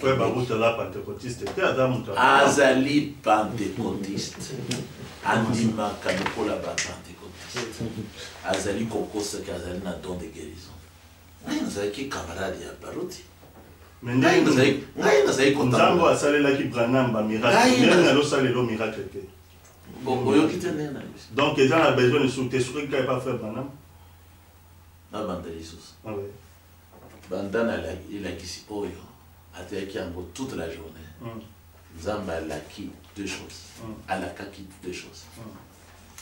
frère Baroutala pentecôtiste te Adam azali pentecôtiste andima kamokola ba pentecôtiste azali kokosaki azali na don de guérison ngai nazalaki camarade ya Baruti ngai nazali nzambo asalelaki Branham bamiracle ndenge alosalelo miracle te oyoki te ndenge na biso donc eza na besoin de soute soki kaka epa frère Branham nabanda lisusu banda nalakisi oyo ateyaki yango toute la journée nzambe alaki deux choses alakaki deux choses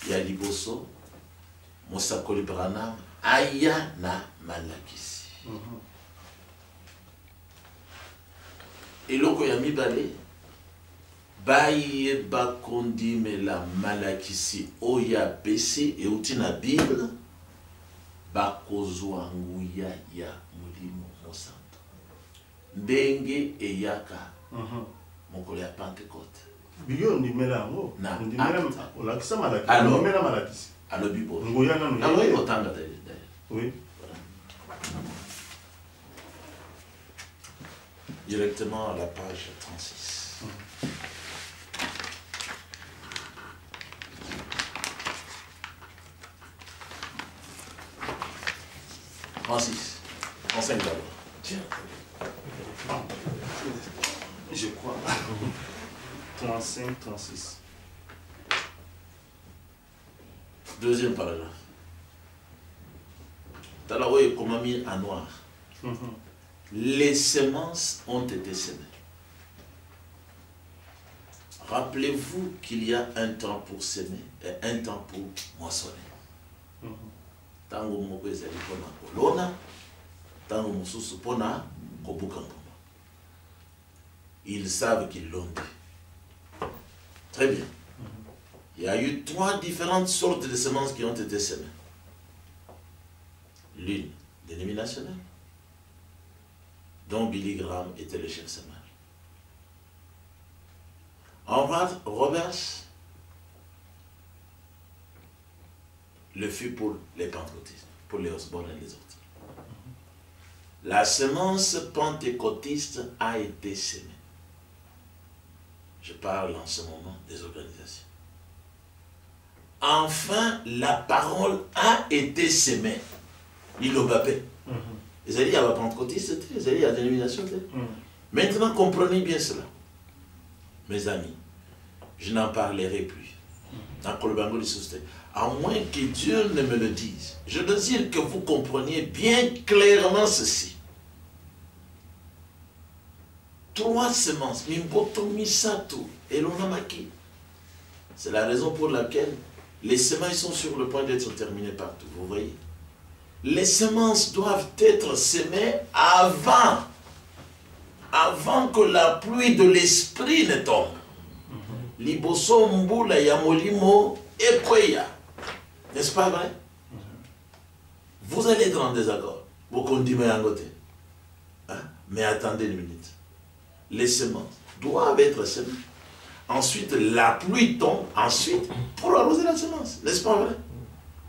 ya liboso mosakoli Branham aya na malakisi eloko ya mibale bayeba kondimela malakisi oyo apesi euti na Bible bakozwa nguya ya Molimo Mosantu ndenge eyaka mokolo ya Pentecote biyo ndimela yango ndimela olakisa malakisi ndimela malakisi alobi bo nguya nanu ya otanga oui directement à la page 36 36 enseigne d'abord tiens je crois 35 36 deuxième paragraphe Tala est comme mis en noir. Les semences ont été semées. Rappelez-vous qu'il y a un temps pour semer et un temps pour moissonner. Tango moko ezali pona kolona, tango mosusu pona kobuka ngoma. Ils savent qu'ils l'ont dit. Très bien. Il y a eu 3 différentes sortes de semences qui ont été semées. L'une, dénominationnelle, dont Billy Graham était le chef semeur. Roberts le fut pour les pentecôtistes, pour les Osborne et les autres. La semence pentecôtiste a été semée. Je parle en ce moment des organisations. Enfin, la parole a été semée. Il l'a bapé. Ils allaient à la pentecôtiste, ils allaient à la dénomination. Maintenant, comprenez bien cela. Mes amis, je n'en parlerai plus. À moins que Dieu ne me le dise. Je désire que vous compreniez bien clairement ceci. 3 semences, et l'onamaki. C'est la raison pour laquelle les semences sont sur le point d'être terminées partout. Vous voyez? Les semences doivent être semées avant que la pluie de l'esprit ne tombe. Liboso mbula ya molimo ekweya. N'est-ce pas vrai? Vous allez être en désaccord. Vous continuez à côté. Mais attendez une minute. Les semences doivent être semées. Ensuite, la pluie tombe. Ensuite, pour arroser la semence. N'est-ce pas vrai?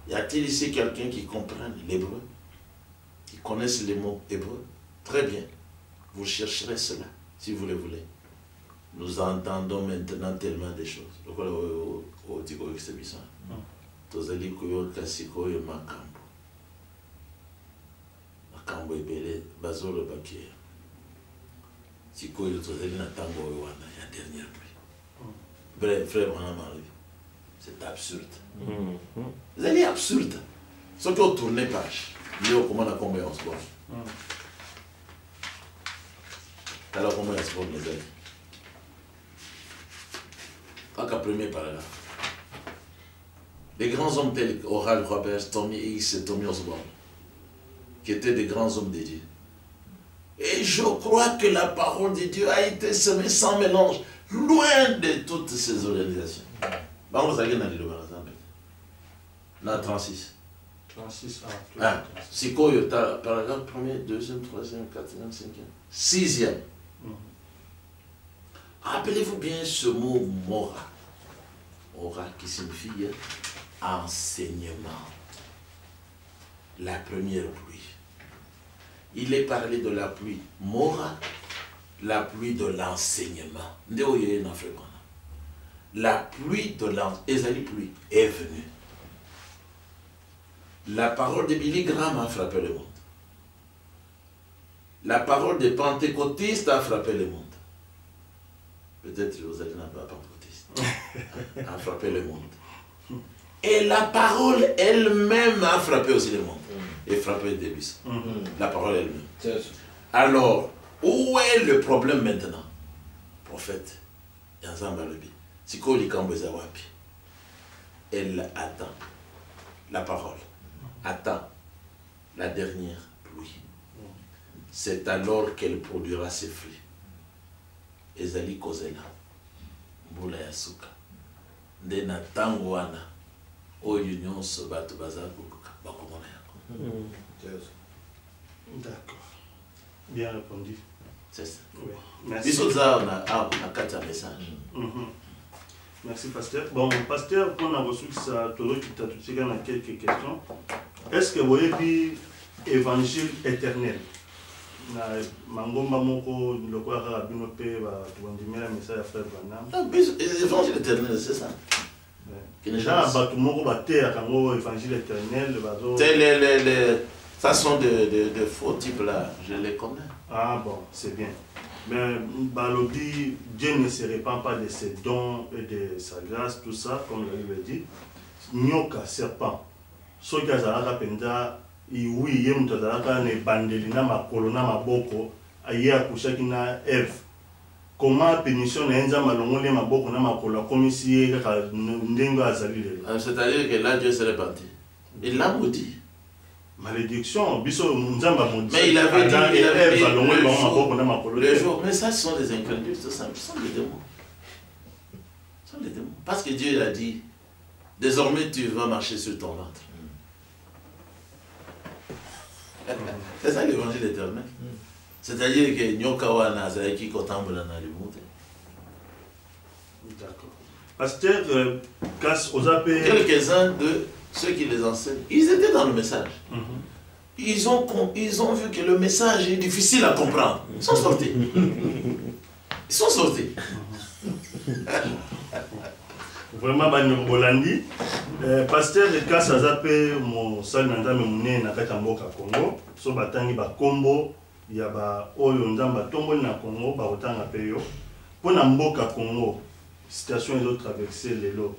Y a-t-il ici quelqu'un qui comprenne l'hébreu? Qui connaisse les mots hébreux? Très bien. Vous chercherez cela, si vous le voulez. Nous entendons maintenant tellement de choses. Makambo ebele bazolo bakia. Sikoyo tozali na tango wana ya dernière pluie. Bref, frère Marie, c'est absurde. C'est absurde. Ce qui ont tourné page. Léo, comment on a combien on se voit? Alors, comment on se voit, mes amis? Pas qu'à premier paragraphe. Des grands hommes tels qu'Oral Roberts, Tommy Hicks et Tommy Osborne, qui étaient des grands hommes de Dieu. Et je crois que la parole de Dieu a été semée sans mélange, loin de toutes ces organisations. Vous allez dans le na 36. 36 c'est quoi le paragraphe 1er, 2e, 3e, 4e, 5e, 6e. Rappelez-vous bien ce mot mora. Mora qui signifie enseignement. La première pluie. Il est parlé de la pluie mora la pluie de l'enseignement. La pluie de l'enseignement est venue. La parole de Billy Graham a frappé le monde. La parole des pentecôtistes a frappé le monde. Peut-être vous allez n'être pas pentecôtiste. A frappé le monde. Et la parole elle-même a frappé aussi le monde. Et frappé le début. La parole elle-même. Alors, où est le problème maintenant? Prophète, elle attend. La parole attend la dernière pluie. C'est alors qu'elle produira ses fruits. Ezali kozela mbula ya suka nde na tango wana oyo nyonso bato bazala bakomona yango. D'accord. Bien répondu. C'est ça. Oui. Merci. Bisoza on a quatre messages. Merci pasteur. Bon, pasteur, pour nous reçu ça, tu as quelques questions. Est-ce que vous voyez l'évangile éternel? Mangomba moko lokola kaka bino pe bandimela message ya frère Branham. L'évangile éternel, c'est ça. Déjà bato moko bateyaka yango évangile éternel bazo. Ça sont de faux types là, je les connais. Ah bon, c'est bien. Mais Balobi, Dieu ne se répand pas de ses dons et de sa grâce, tout ça, comme la Bible dit. Nyoka, serpent. Ceux qui ont penda, oui, il y a des bandeli na makolo na maboko, aye akushaki na Eve. Comment pénition na enza malongole maboko na makolo comme si kaka ndengo azali lelo. C'est-à-dire que là Dieu se répandit. Il l'a maudit. Malédiction, biso nzamba maudit. Mais il avait dit le jour, mais ça ce sont des incrédules, tout ça, ce sont des démons. Ce sont des démons. Parce que Dieu a dit, désormais tu vas marcher sur ton ventre. C'est ça l'évangile éternel. C'est-à-dire que Nyokawa Nazareki Kotambola na limonte. D'accord. Pasteur, quelques-uns de ceux qui les enseignent, ils étaient dans le message. Ils ont vu que le message est difficile à comprendre. Ils sont sortis. Ils sont sortis. Vraiment, Bolandi. Pasteur, quand ça s'appelle mon salle nanda memune na katamboka Congo, so batangi ba kombo ya ba oyo nzamba tombo na Congo ba otanga peyo. Pour na mboka Congo, situation ils ont traversé lelo.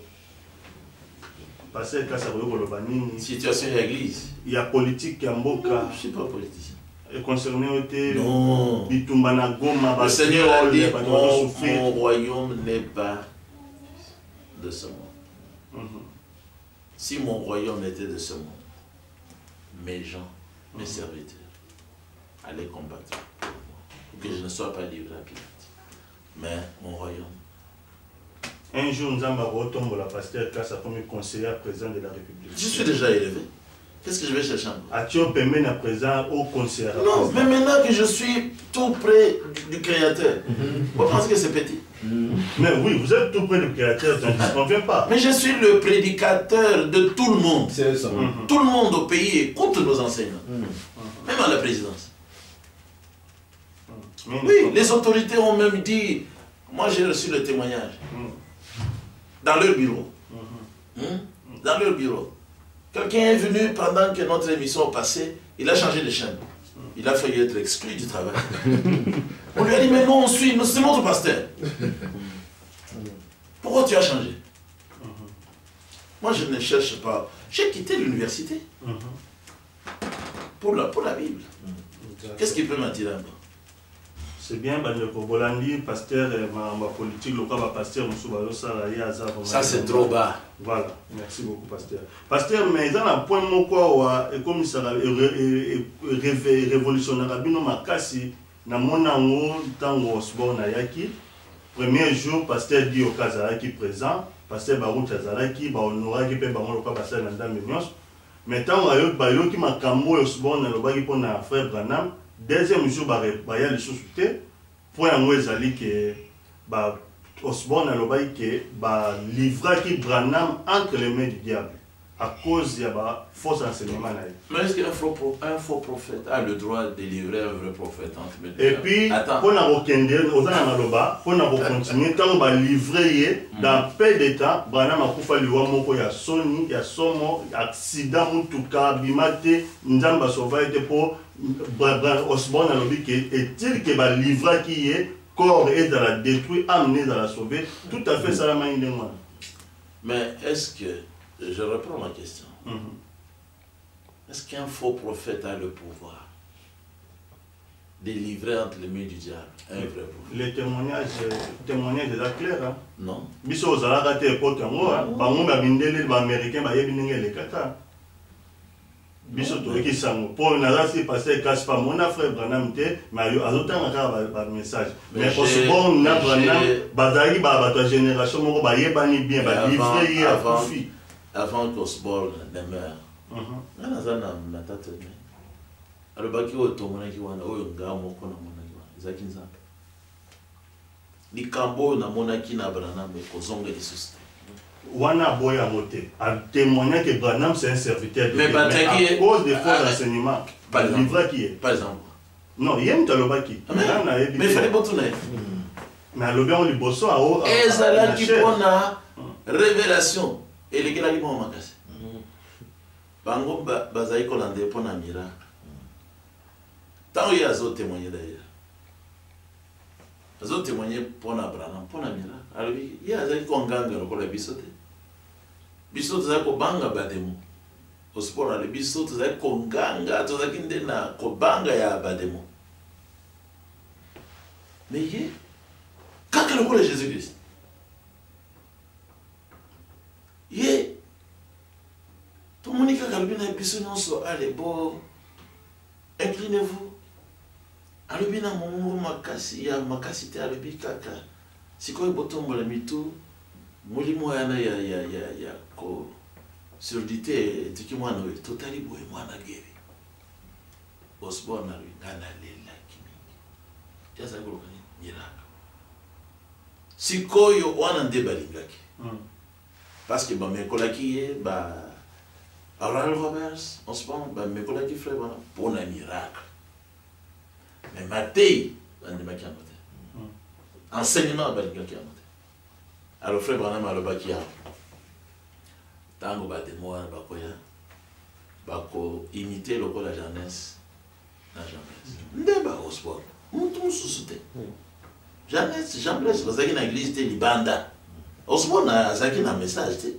Pasteur, quand ça veut dire situation de l'église. Il y a politique ya mboka. Non, je ne suis pas politicien. Et concerné au non. Le Seigneur a dit mon royaume n'est pas de ce monde. Si mon royaume était de ce monde, mes gens, mes serviteurs, allaient combattre pour moi, pour que je ne sois pas livré à Pilate. Mais mon royaume. Un jour, nous avons retombé la pasteur Kassa comme conseiller président de la République. Je suis déjà élevé. Qu'est-ce que je vais chercher encore? As-tu permis à présent au conseiller? Non, mais maintenant que je suis tout près du Créateur, vous pensez que c'est petit? Mais oui, vous êtes tout près du Créateur, ça ne convient pas. Mais je suis le prédicateur de tout le monde. C'est ça. Tout le monde au pays écoute nos enseignements. Même à la présidence. Oui, les autorités ont même dit, moi j'ai reçu le témoignage. Dans leur bureau. Dans leur bureau. Quelqu'un est venu pendant que notre émission passait, il a changé de chaîne. Il a failli être exclu du travail. On lui a dit, mais non, c'est notre pasteur. Pourquoi tu as changé? Moi, je ne cherche pas. J'ai quitté l'université pour la Bible. Qu'est-ce qui peut m'attirer encore? C'est bien, Bolandi, pasteur, ma politique, le pasteur, ça c'est trop bas. Voilà, merci beaucoup, pasteur. Pasteur, mais dans un point, comme ça, révolutionnaire, makasi, na monango, tango osbon na yaki. Premier jour, pasteur dit au Kazaraki présent, pasteur Baruch Azaraki, honoraki pe bango loka pasteur Nanda Menyos. Mais tant que qui m'a cambo osbon na lobaki pour na frère Branham. Deuxième jour, il y a les choses qui pour un mois, que Osborne a livré qui Branham entre les mains du diable. à cause de la fausse enseignement. Mais est-ce qu'un faux prophète a le droit de délivrer un vrai prophète entre mes deux? Et puis, pour continuer, quand on va livrer dans peu de temps, Branham a fait le ya Sony, ya Somo, accident, Moutuka, Bimate, Nzamba Sauvage pour Osborne à l'objet est-il que va livrer qui est corps et dans la détruire, amener dans la sauver, tout à fait ça la main de moi. Mais est-ce que, je reprends ma question, est-ce qu'un faux prophète a le pouvoir de livrer entre les mains du diable un vrai prophète? Le témoignage est là clair. Hein? Non. Biso aux Arabes à l'époque, les Américains, les Kata. Biso qui sont pour Nazar, passé casse pas mon frère Branham, mais il y a autant de message. Mais pour ce bon, Branham, Bazari, ta génération, mon bani bien, livré à profit. Avant qu'Osborne demeure, Nazar n'a pas tenu. Alors, baki o tomona ki wana oyo ngamo ko na mona ki wana ezaki nzambe likambo na mona ki na Branham ko zonga lisusu wana boya moté a témoigné que Branham c'est un serviteur de Dieu mais à cause des faux enseignements livre qui est par exemple non il y a un talobaki mais fallait pas tourner mais le bien on lui bosso à haut ezala ki pona révélation et les gars qui vont makasi bango bazai ko lande pona miracle. Tant qu'il y a des témoignages d'ailleurs. Les autres témoignages pour Abraham, pour miracle. Alors, il y a des gens qui ont pour les bisotes. Bisote, c'est qu'on banga bademo. Au sport, les bisotes, c'est qu'on ganga, tout ça qui est là, qu'on banga ya bademo. Mais il y a, quand on parle de Jésus-Christ, il y a, tout le monde qui a calculé les bisotes, allez, bon, inclinez-vous. Alobi na mongo makasi ya makasite alobi kaka sikoyo botombola mitu mulimo yana ya ko surdité tiki mwana we totali boye mwana gere Osborne na ngana lela kimingi jaza ko kani miracle sikoyo wana nde balingaki parce que ba mekola ki ba Oral Roberts Osborne ba mekola ki frère bana pona miracle. Mais Mattei, enseignement, alors frère Branham a le bakia. Tango batemo bakoya, bako imiter le la jeunesse, la jeunesse. Ndeba Osborne, montou sous-souté. Jeunesse, jeunesse, parce que l'église était libanda. Osborne a zaki na message té.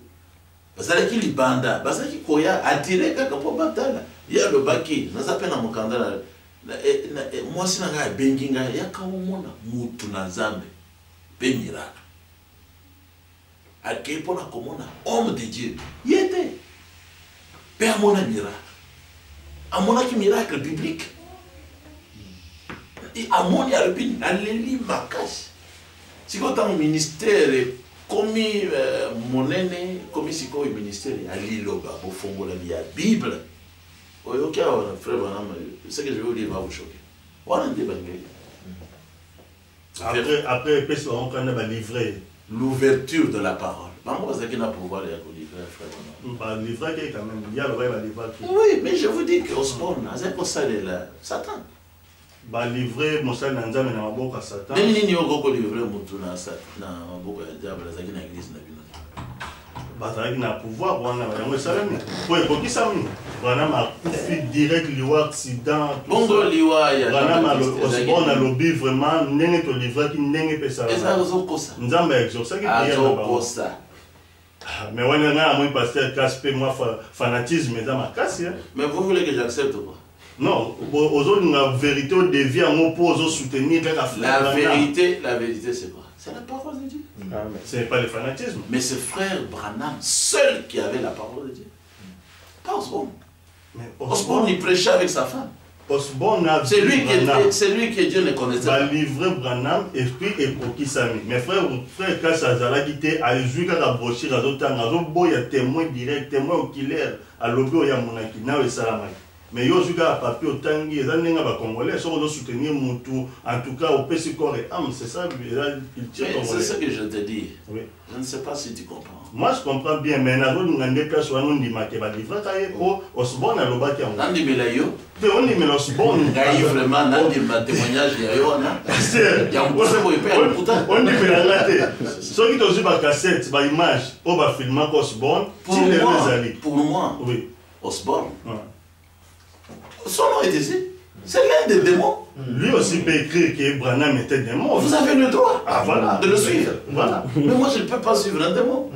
Parce que libanda, parce que koya attiré kaka po batala. Il y a le baki, na s'appelle na mukanda. Moi si nanga benginga yakamona mutu na Nzambe pe miracle akepo na komona homme de Dieu yete pe amona miracle amona ki miracle biblique et amoni alpin aleli makasi siko tant ministère komi monene komi siko ministère aliloba bo fongola ya Bible. Ok, frère Branham, ce que je vais vous dire va vous choquer. Après, on va livrer l'ouverture de la parole. C'est qui n'a pouvoir de livrer, frère Branham. Livrer quand même, il y a le vrai livrer. Oui, mais je vous dis que Osborne, c'est pour ça Satan. Livrer mon salle dans Nzambe na maboka Satan. Mais il n'y a pas livrer mon tour dans Satan, dans maboka diable, c'est qui na église na bino. Bazaki na pouvoir wana yango salami po ekoki sami wana ma kufi direct liwa accident bongo liwa ya wana Osborne alobi vraiment ndenge to livrer ki ndenge pesa eza zokosa Nzambe exaucer ki prière na zokosa mais wana nga moi pasteur Casper moi fanatisme eza makasi. Mais vous voulez que j'accepte ou pas? Non, aujourd'hui la vérité au dévi en oppose soutenir la vérité c'est quoi? C'est la parole de Dieu. Ce n'est pas le fanatisme. Mais c'est frère Branham seul qui avait la parole de Dieu. Pas Osborne. Osborne, il prêchait avec sa femme. C'est lui que Dieu ne connaissait pas. Il a livré Branham et puis Epoki Sami. Mais frère Kassazala qui était à Yuzuka à brochir à d'autres temps, il y a témoin direct, témoin oculaire, à l'obé au Yamonaki, n'a pas salamai. Mais yo zuka papier otangi eza ndenga ba congolais so ko soutenir mutu en tout cas au PC corps et âme, c'est ça c'est ce que je te dis. Oui. Je ne sais pas si tu comprends. Moi je comprends bien mais na zo ngande place wana ndima ke ba livra kaye ko osbona lobaki yango. Nandi melayo. Te on ndima osbona. Ngai vraiment nandi ma témoignage ya yo na. Ya mposa ko ipe ya puta. On ndima ngate. So ki tozu ba cassette ba image o ba filma ko osbona. Pour moi. Oui. Osborne. Son nom est ici. C'est l'un des démons. Lui aussi peut écrire que Branham était démon. Vous avez le droit de le suivre. Voilà. Mais moi, je ne peux pas suivre un démon.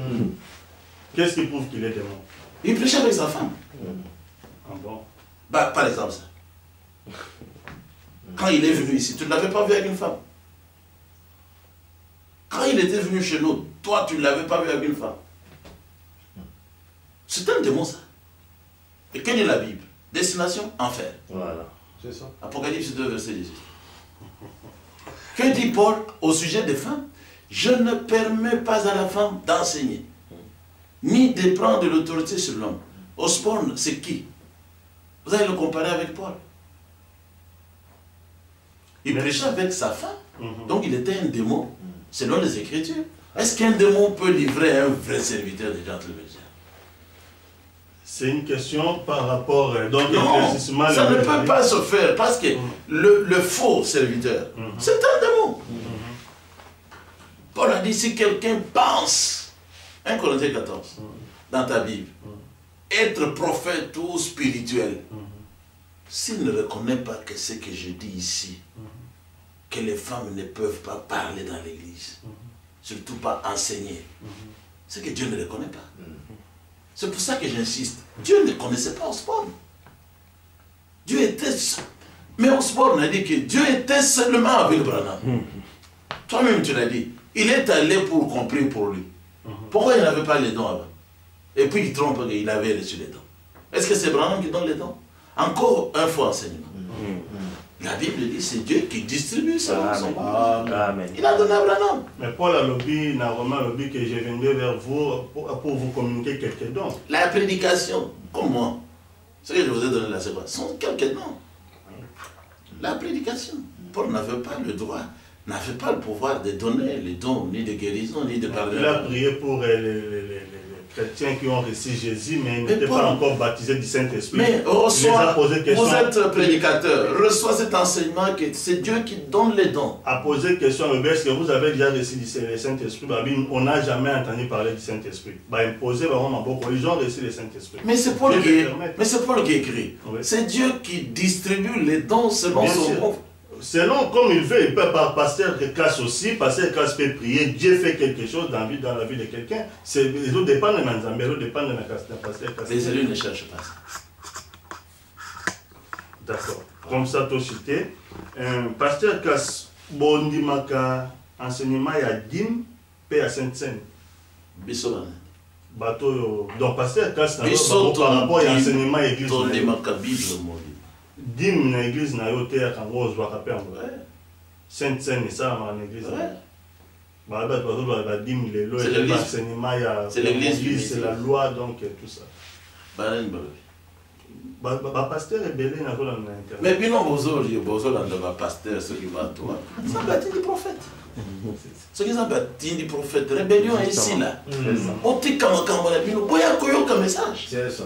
Qu'est-ce qui prouve qu'il est démon? Il prêchait avec sa femme. Ah bon? Bah, par exemple, ça. Quand il est venu ici, tu ne l'avais pas vu avec une femme. Quand il était venu chez nous, toi, tu ne l'avais pas vu avec une femme. C'est un démon, ça. Et quelle est la Bible? Destination, enfer. Voilà, c'est ça. Apocalypse 2, verset 18. Que dit Paul au sujet des femmes? Je ne permets pas à la femme d'enseigner, ni de prendre de l'autorité sur l'homme. Osborne, c'est qui? Vous allez le comparer avec Paul. Il prêchait avec sa femme, donc il était un démon, selon les Écritures. Est-ce qu'un démon peut livrer un vrai serviteur des gentlemen? C'est une question par rapport donc non, ça ne peut pas se faire parce que le faux serviteur, c'est un démon. Paul a dit si quelqu'un pense, 1 Corinthiens 14, dans ta Bible, être prophète ou spirituel, s'il ne reconnaît pas que ce que je dis ici, que les femmes ne peuvent pas parler dans l'église, surtout pas enseigner, c'est que Dieu ne reconnaît pas. C'est pour ça que j'insiste. Dieu ne connaissait pas Osborne. Dieu était... Mais Osborne a dit que Dieu était seulement avec Branham. Toi-même tu l'as dit. Il est allé pour compris pour lui. Pourquoi il n'avait pas les dons avant? Et puis il trompe qu'il avait reçu les dons. Est-ce que c'est Branham qui donne les dons? Encore un faux enseignement. La Bible dit c'est Dieu qui distribue ça. Amen. Il a donné à Branham. Mais Paul a lobby, Naroma lobby que je viendrai vers vous pour vous communiquer quelques dons. La prédication, comme moi, ce que je vous ai donné là, c'est quoi? Sont quelques dons. La prédication. Paul n'avait pas le droit, n'avait pas le pouvoir de donner les dons, ni de guérison, ni de pardon. Il a prié pour les chrétiens qui ont reçu Jésus, mais ils n'étaient pas encore baptisés du Saint-Esprit. Mais reçois, vous êtes prédicateur, reçois cet enseignement que c'est Dieu qui donne les dons. À poser question, est-ce que vous avez déjà reçu le Saint-Esprit? On n'a jamais entendu parler du Saint-Esprit. Imposer, ils ont reçu le Saint-Esprit. Mais c'est Paul qui écrit. Oui. C'est Dieu qui distribue les dons selon son bon. Selon comme il veut, il peut par pasteur Casse aussi, pasteur Casse peut prier, Dieu fait quelque chose dans la vie de quelqu'un. Les autres dépendent de Manzambe, les autres dépendent de la pasteur Casse. Les élus ne cherchent pas ça. D'accord. Comme ça, tu as cité. Pasteur Casse, Bondimaka, enseignement, il y a Dim, et à Sainte-Seine. Bissoban. Bateau, donc pasteur Casse, par rapport à l'enseignement à l'église. Bondimaka, Bible, Dim na église na yo te ya kango ozwaka pe yango. Sainte-Seine esalama na église. Bato bazolwaka dim lelo enseignement ya l'église, c'est la loi, donc tout ça. Bapasteur ebele nazolanda na internet. Mais bino bozolanda bapasteur soki bato ça batini prophète. Soki ça batini prophète, rébellion ici là. Otika makambo na bino boya koyoka message. C'est ça.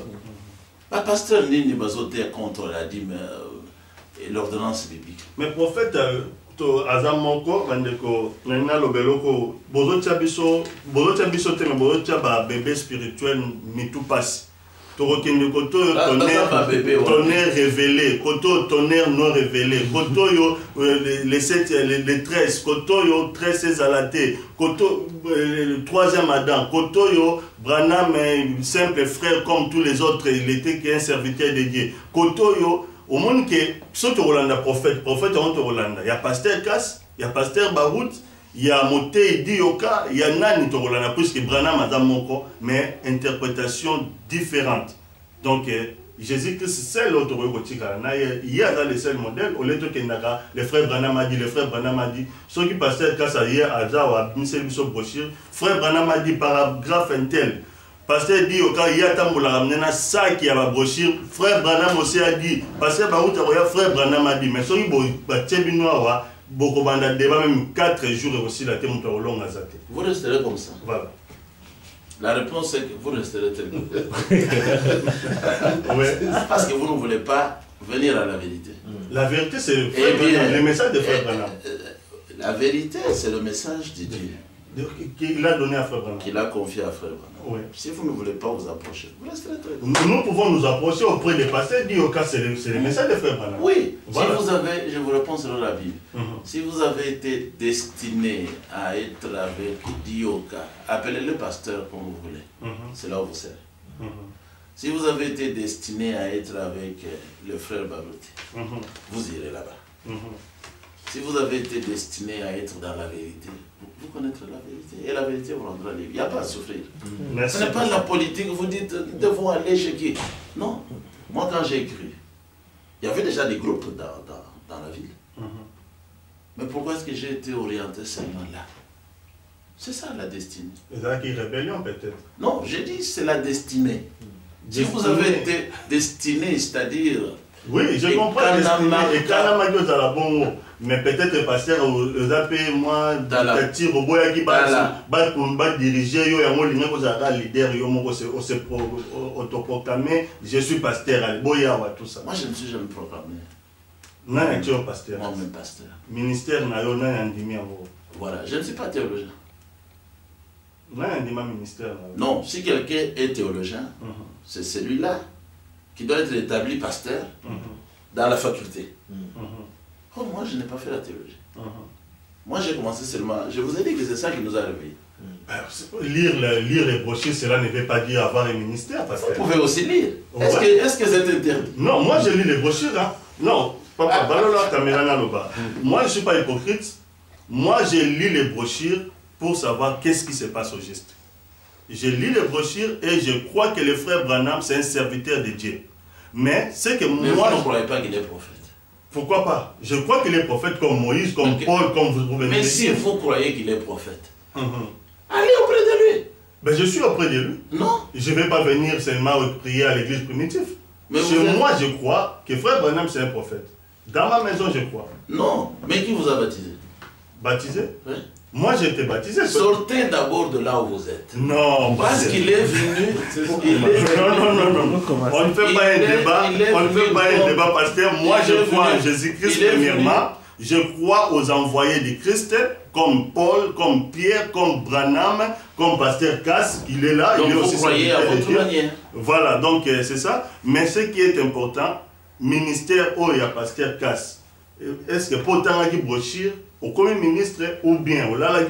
Le pasteur Nini Bazoté contre la dîme et l'ordonnance biblique. Mais prophète, Azamoko, Vandeko, Nana Lobeloko, Bozotia biso te, mais Bozotia ba bébé spirituel, mitou passe. Torokende koto tonnerre révélé, koto tonnerre non révélé, koto yo les 13, koto yo 13 zalaté, koto le 3e Adam, koto yo Branham simple frère comme tous les autres, il était qu'un serviteur de Dieu. Koto yo au monde que soto Rolanda prophète on Rolanda, il y a pasteur Casse, il y a pasteur Barout, il y a Moté Dioka, il y a Nani Torolana, puisque Branham a Moko, mais interprétation différente. Donc, Jésus-Christ, c'est l'autre il y a le seul modèle, au lieu de le frère Branham a dit, ceux qui passaient grâce à hier, à Zao, à Michel Bissot Brochir, frère Branham a dit, paragraphe un tel, Pasteur dit au cas il y a tambola na ça qui a la brochure frère Branham aussi a dit pasteur Baouta ya frère Branham a dit mais so ibo ba tebinoa wa boko banda débat même 4 jours aussi la temu to long azate. Vous resterez comme ça. Voilà. La réponse est que vous resterez tel que vous êtes. Ouais. Parce que vous ne voulez pas venir à la vérité. La vérité c'est le message de frère Branham. La vérité c'est le message de Dieu. Qu'il a donné à frère Branham. Qu'il a confié à frère Branham. Oui. Si vous ne voulez pas vous approcher, vous resterez très bien. Nous pouvons nous approcher auprès des pasteurs, dit au cas c'est le message de frère Branham. Oui, voilà. Si vous avez, je vous réponds selon la Bible, si vous avez été destiné à être avec Dioka, appelez-le pasteur comme vous voulez, c'est là où vous serez. Si vous avez été destiné à être avec le frère Balouti, vous irez là-bas. Si vous avez été destiné à être dans la vérité, vous connaîtrez la vérité. Et la vérité vous rendra libre. Il n'y a pas à souffrir. Ce n'est pas la politique, vous dites, nous devons aller chez qui. Non. Moi, quand j'ai écrit, il y avait déjà des groupes dans la ville. Mais pourquoi est-ce que j'ai été orienté seulement là? C'est ça la destinée. C'est une rébellion peut-être. Non, j'ai dit c'est la destinée. Si vous avez été destiné, c'est-à-dire... Oui, je comprends la destinée. Et quand mais peut-être pasteur aux AP moi petit robot qui va diriger yo yango linga ko za leader yo moko se autoproclamé je suis pasteur boya wa tout ça. Moi je ne suis jamais proclamé. Non, tu es pasteur. Moi même pasteur. Ministère na yo na ndimi yango. Voilà, je ne suis pas théologien. Na ndima ministère. Non, si quelqu'un est théologien, c'est celui-là qui doit être établi pasteur dans la faculté. Oh, moi, je n'ai pas fait la théologie. Moi, j'ai commencé seulement... Je vous ai dit que c'est ça qui nous a réveillés. Lire les brochures, cela ne veut pas dire avoir un ministère. Parce vous pouvez aussi lire. Est-ce que c'est interdit? Non, moi, je lis les brochures. Hein. Non, papa, moi, je ne suis pas hypocrite. Moi, je lis les brochures pour savoir qu'est-ce qui se passe au geste. Je lis les brochures et je crois que le frère Branham, c'est un serviteur de Dieu. Mais c'est que mais moi... vous ne croyez pas qu'il est prophète? Pourquoi pas? Je crois qu'il est prophète comme Moïse, comme Paul, comme vous venez de dire. Mais si vous croyez qu'il est prophète, allez auprès de lui. Ben, je suis auprès de lui. Non. Je ne vais pas venir seulement prier à l'église primitive. Mais moi, je crois que frère Branham, c'est un prophète. Dans ma maison, je crois. Non. Mais qui vous a baptisé? Baptisé? Oui. Moi, j'ai été baptisé. Sortez d'abord de là où vous êtes. Non. Parce qu'il est venu. Non. On ne fait pas un débat. On ne fait pas un débat parce que moi, je crois en Jésus-Christ premièrement. Je crois aux envoyés de Christ, comme Paul, comme Pierre, comme Branham, comme Pasteur Cass, il est là. Donc il est vous aussi croyez à votre manière. Voilà, donc c'est ça. Mais ce qui est important, ministère, oh, il y a Pasteur Cass. Est-ce que pour tant que brochure, au comme ministre ou bien, au là,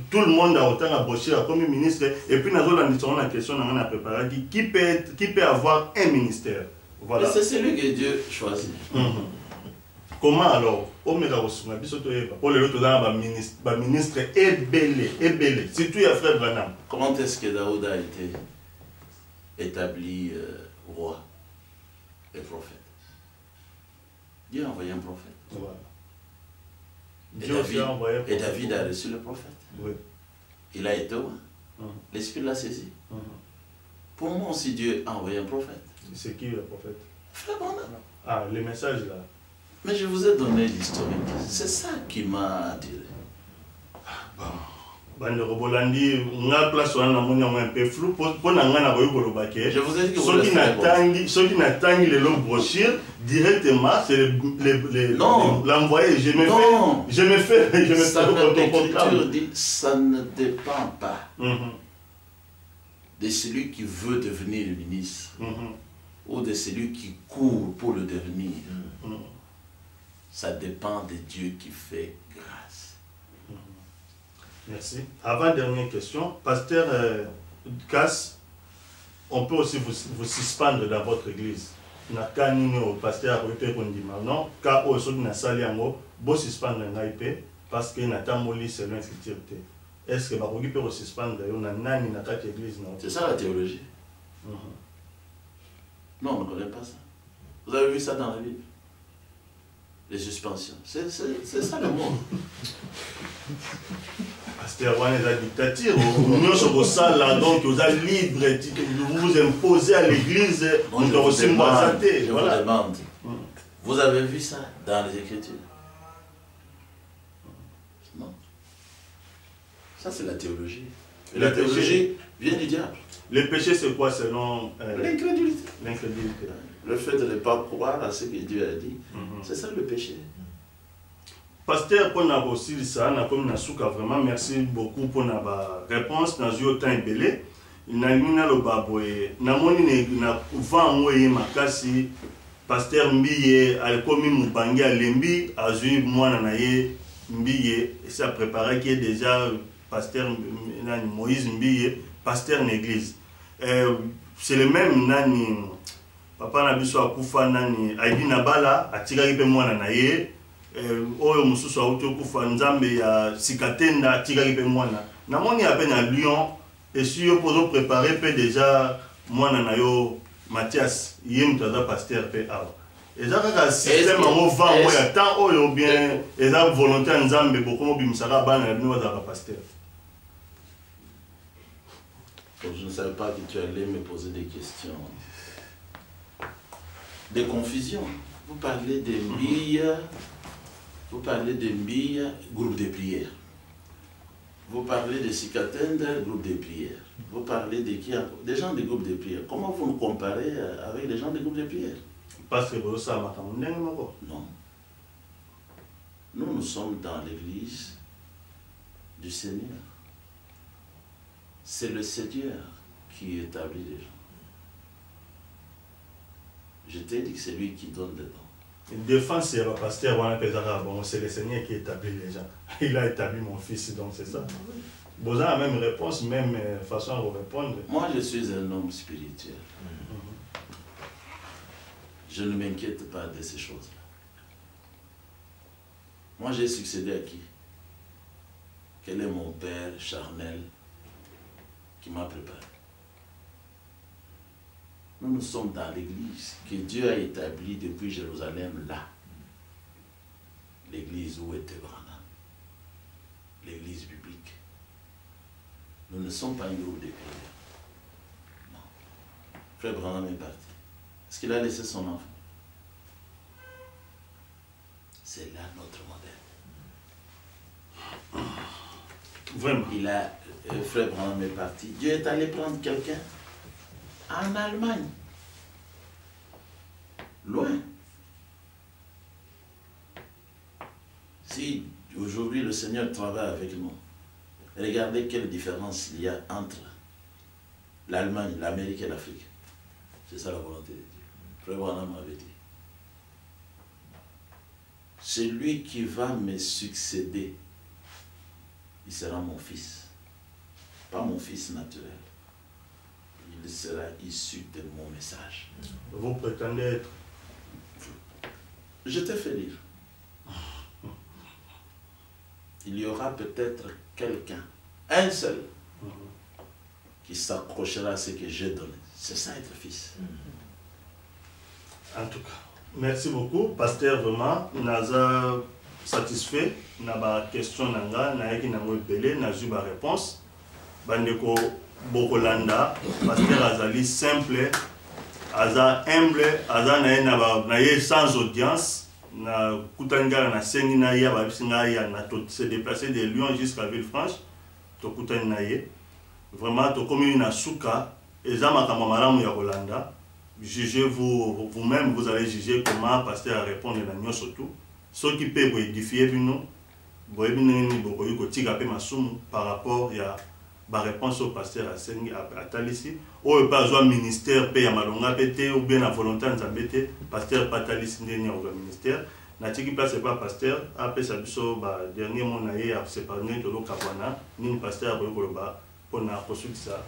tout le monde a autant à brochure comme ministre. Et puis, nous avons la question qu'on a préparée qui peut avoir un ministère. Voilà. C'est celui que Dieu choisit. Comment alors? Pour le ministre est belé. Surtout, il y a frère Branham. Comment est-ce que Daoud a été établi roi et prophète? Dieu a envoyé un prophète. Voilà. Et David a reçu le prophète. Oui. Il a été roi. L'Esprit l'a saisi. Pour moi aussi, Dieu a envoyé un prophète. C'est qui le prophète? Frère Branham. Ah, les messages là. Mais je vous ai donné l'historique. C'est ça qui m'a attiré. Je vous ai dit que ceux qui n'attendent les brochures directement, c'est l'envoyé. Je me fais l'Écriture dit ça ne dépend pas de celui qui veut devenir ministre ou de celui qui court pour le devenir. Ça dépend de Dieu qui fait grâce. Merci. Avant-dernière question, Pasteur Cass, on peut aussi vous suspendre dans votre église. Pasteur non, car au sud na sali yango, vous suspendre parce que natamoli selon l'infiltrité. Est-ce que vous pouvez suspendre dans l'église? C'est ça la théologie. Non, on ne connaît pas ça. Vous avez vu ça dans la Bible? Les suspensions. C'est ça le mot. Pasteur, on est la dictature. Nous sommes ça là, donc vous êtes libre, vous vous imposez à l'église. Je vous demande, vous avez vu ça dans les Écritures? Non. Ça, c'est la théologie. Et la théologie vient du diable. Le péché, c'est quoi selon l'incrédulité? L'incrédulité. Le fait de ne pas croire à ce que Dieu a dit, c'est ça le péché. Pasteur, pour nous aussi, ça, vraiment merci beaucoup pour la réponse. Nous avons eu temps belé. Nous avons eu Pasteur Mbiye, Alkomi Moubangi, Alembi, Azui, Mouana Naye, Mbiye, ça préparé qui est déjà Pasteur Moïse Mbiye, pasteur d'église. C'est le même nani, Papa Nabiso Akufa nani, Aïdi Nabala, Atigari pe Mouana Naye, Oyo Mususu Auto Kufa Nzambe ya Sikatenda, Atigari pe Mouana. Namoni à peine à Lyon, et si vous pouvez préparer pe déjà Mouana Nayo. Mathias, yem taza pasteur pe awa. Eza kaka système mo va mo ya temps oyo bien eza volonté nzambe boko mo bimisaka bana na bino bazaka pasteur. Je ne savais pas que tu allais me poser des questions. Des confusions. Vous parlez de Mbia, groupe de prière. Vous parlez de Sikatenda, groupe de prière. Vous parlez de qui? Des gens des groupes de prière. Comment vous nous comparez avec les gens des groupes de prière? Parce que vous savez, non. Nous sommes dans l'église du Seigneur. C'est le Seigneur qui établit les gens. Je t'ai dit que c'est lui qui donne les dons. Défense, c'est le pasteur, c'est le Seigneur qui établit les gens. Il a établi mon fils, donc c'est ça. Vous avez la même réponse, même façon à vous répondre. Moi, je suis un homme spirituel. Je ne m'inquiète pas de ces choses-là. Moi, j'ai succédé à qui? Quel est mon père charnel qui m'a préparé? Nous sommes dans l'église que Dieu a établie depuis Jérusalem, là. L'église où était Branham. L'église biblique. Nous ne sommes pas un groupe de prière. Non. Frère Branham est parti. Est-ce qu'il a laissé son enfant? C'est là notre modèle. Vraiment. Frère Branham est parti. Dieu est allé prendre quelqu'un en Allemagne. Loin. Si aujourd'hui le Seigneur travaille avec nous, regardez quelle différence il y a entre l'Allemagne, l'Amérique et l'Afrique. C'est ça la volonté de Dieu. Frère Branham m'avait dit. Celui qui va me succéder, il sera mon fils. Pas mon fils naturel. Il sera issu de mon message. Vous prétendez être? Je t'ai fait lire. Il y aura peut-être quelqu'un, un seul, qui s'accrochera à ce que j'ai donné. C'est ça être fils. En tout cas, merci beaucoup, pasteur. Vraiment, nous sommes satisfaits. Nous avons des questions, nous avons des réponses. Bandeko Bokolanda, pasteur Azali simple, Aza humble, Aza naye sans audience. Na kutanga na sengi na ya babisinga ya na se déplacer de Lyon jusqu'à Villefranche to kutani na ye vraiment to comme une souka eza makambo malamu ya Kolanda. Jugez vous-même, vous allez juger comment pasteur a répondre na nyonso tout ceux qui peuvent édifier bino boyebi nini bokoyi kotika pe masumu par rapport ya ba réponse au pasteur à sengi atalisi oyo pas un ministère pe ya malonga pete ou bien la volonté nzambe te pasteur patalisi ndeni au ministère na tiki place pas pasteur après ça biso ba dernier mot na ye a séparé to lokabwana ni pasteur boyo koloba pona poursuivre ça.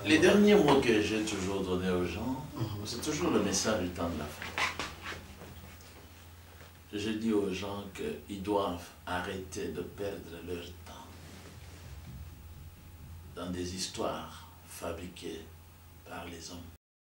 Les derniers mots que j'ai toujours donnés aux gens, c'est toujours le message du temps de la fin. Je dis aux gens qu'ils doivent arrêter de perdre leur temps dans des histoires fabriquées par les hommes.